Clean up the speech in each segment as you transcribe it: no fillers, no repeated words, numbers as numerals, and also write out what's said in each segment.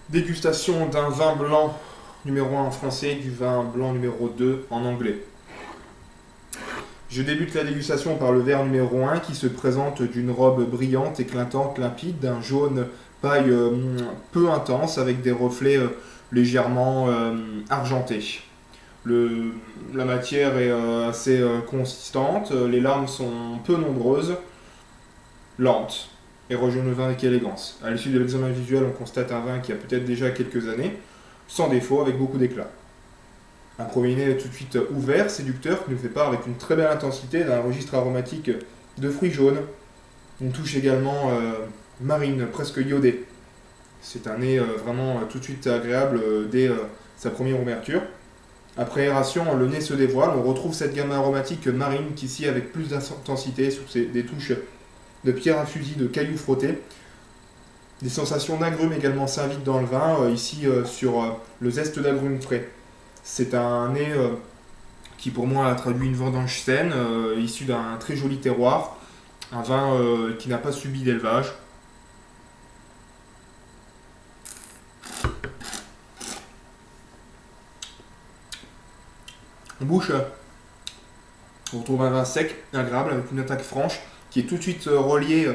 Dégustation d'un vin blanc numéro 1 en français, du vin blanc numéro 2 en anglais. Je débute la dégustation par le verre numéro 1 qui se présente d'une robe brillante, éclatante, limpide, d'un jaune paille peu intense avec des reflets légèrement argentés. La matière est assez consistante, les larmes sont peu nombreuses, lentes et rejoignent le vin avec élégance. À l'issue de l'examen visuel, on constate un vin qui a peut-être déjà quelques années, sans défaut, avec beaucoup d'éclat. Un premier nez tout de suite ouvert, séducteur, qui nous fait part avec une très belle intensité d'un registre aromatique de fruits jaunes, une touche également marine, presque iodée. C'est un nez vraiment tout de suite agréable dès sa première ouverture. Après aération, le nez se dévoile, on retrouve cette gamme aromatique marine qui scie avec plus d'intensité sous des touches de pierre à fusil, de cailloux frottés. Des sensations d'agrumes également s'invitent dans le vin, ici sur le zeste d'agrumes frais. C'est un nez qui pour moi a traduit une vendange saine, issue d'un très joli terroir, un vin qui n'a pas subi d'élevage. En bouche, on retrouve un vin sec, agréable, avec une attaque franche, qui est tout de suite reliée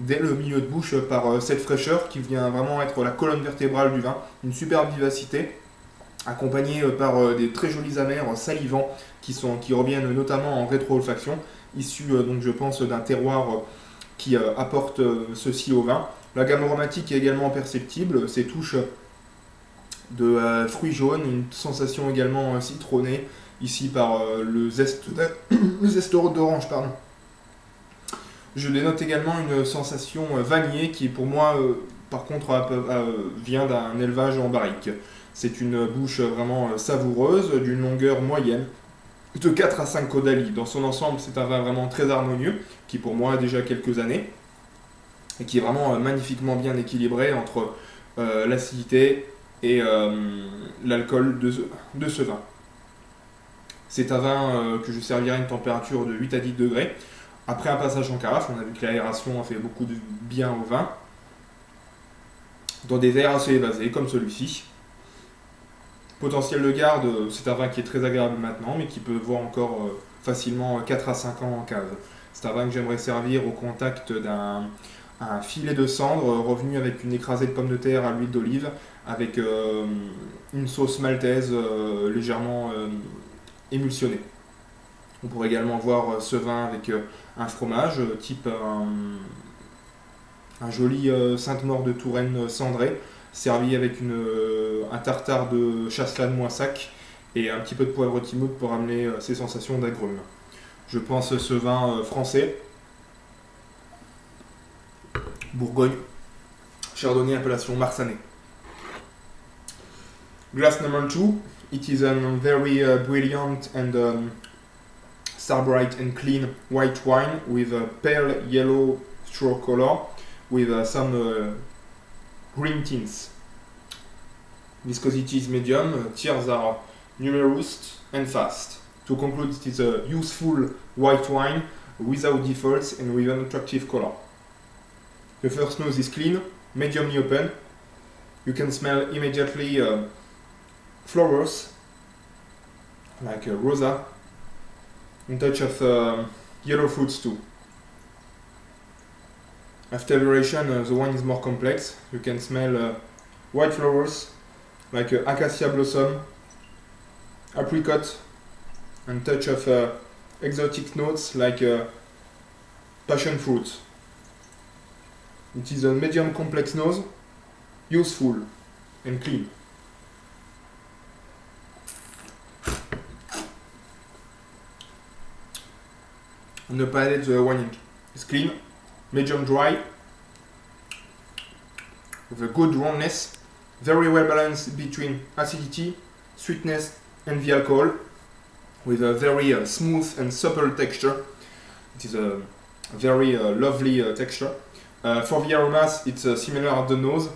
dès le milieu de bouche par cette fraîcheur qui vient vraiment être la colonne vertébrale du vin, une superbe vivacité, accompagnée par des très jolis amers salivants qui reviennent notamment en rétro-olfaction, issus donc je pense d'un terroir qui apporte ceci au vin. La gamme aromatique est également perceptible, ces touches de fruits jaunes, une sensation également citronnée, ici par le zeste d'orange, pardon. Je dénote également une sensation vanillée qui pour moi par contre vient d'un élevage en barrique. C'est une bouche vraiment savoureuse, d'une longueur moyenne, de 4 à 5 caudalie. Dans son ensemble, c'est un vin vraiment très harmonieux, qui pour moi a déjà quelques années, et qui est vraiment magnifiquement bien équilibré entre l'acidité et l'alcool de ce vin. C'est un vin que je servirai à une température de 8 à 10 degrés. Après un passage en carafe, on a vu que l'aération a fait beaucoup de bien au vin, dans des verres assez évasés comme celui-ci. Potentiel de garde, c'est un vin qui est très agréable maintenant, mais qui peut voir encore facilement 4 à 5 ans en cave. C'est un vin que j'aimerais servir au contact d'un filet de cendre revenu avec une écrasée de pommes de terre à l'huile d'olive, avec une sauce maltaise légèrement émulsionnée. On pourrait également voir ce vin avec un fromage, type un joli Sainte-Maure de Touraine cendré, servi avec un tartare de chasselas de Moissac et un petit peu de poivre timout pour amener ces sensations d'agrumes. Je pense ce vin français, Bourgogne, Chardonnay, appellation Marsanais. Glass number 2, it is a very brilliant and star bright and clean white wine with a pale yellow straw color with some green tints. Viscosity is medium, tears are numerous and fast. To conclude, it is a useful white wine without defaults and with an attractive color. The first nose is clean, mediumly open. You can smell immediately flowers like rosa, and touch of yellow fruits too. After aeration, the wine is more complex. You can smell white flowers like acacia blossom, apricot, and touch of exotic notes like passion fruit. It is a medium complex nose, useful and clean. On the palate, the wine is clean, medium dry, with a good roundness, very well balanced between acidity, sweetness, and the alcohol, with a very smooth and supple texture. It is a very lovely texture. For the aromas, it's similar at the nose.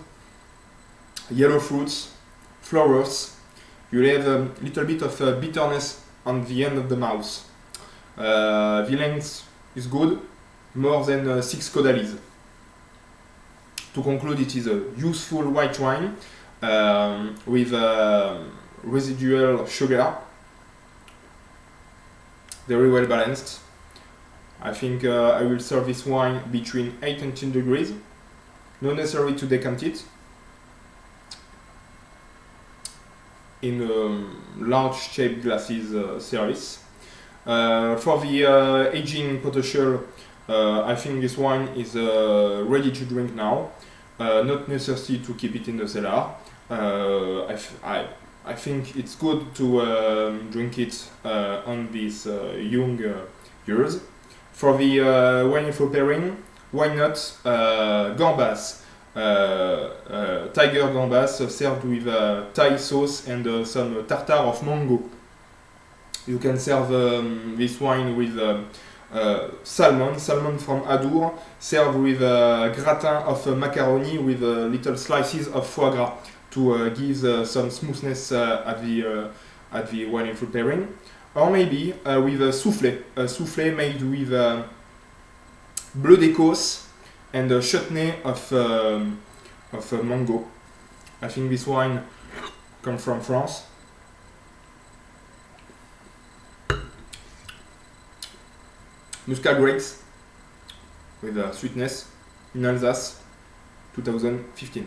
Yellow fruits, flowers. You have a little bit of bitterness on the end of the mouth. The length is good, more than 6 caudalis. To conclude, it is a useful white wine with residual sugar, very well balanced. I think I will serve this wine between 8 and 10 degrees. Not necessary to decant it. In large shaped glasses service. For the aging potential, I think this wine is ready to drink now. Not necessary to keep it in the cellar. I think it's good to drink it on these young years. For the wonderful pairing, why not gambas, tiger gambas served with Thai sauce and some tartare of mango. You can serve this wine with salmon from Adour, served with gratin of macaroni with little slices of foie gras to give some smoothness at the wonderful pairing. Or maybe with a soufflé made with bleu d'Écosse and a chutney of mango. I think this wine comes from France. Muscat grapes with sweetness in Alsace, 2015.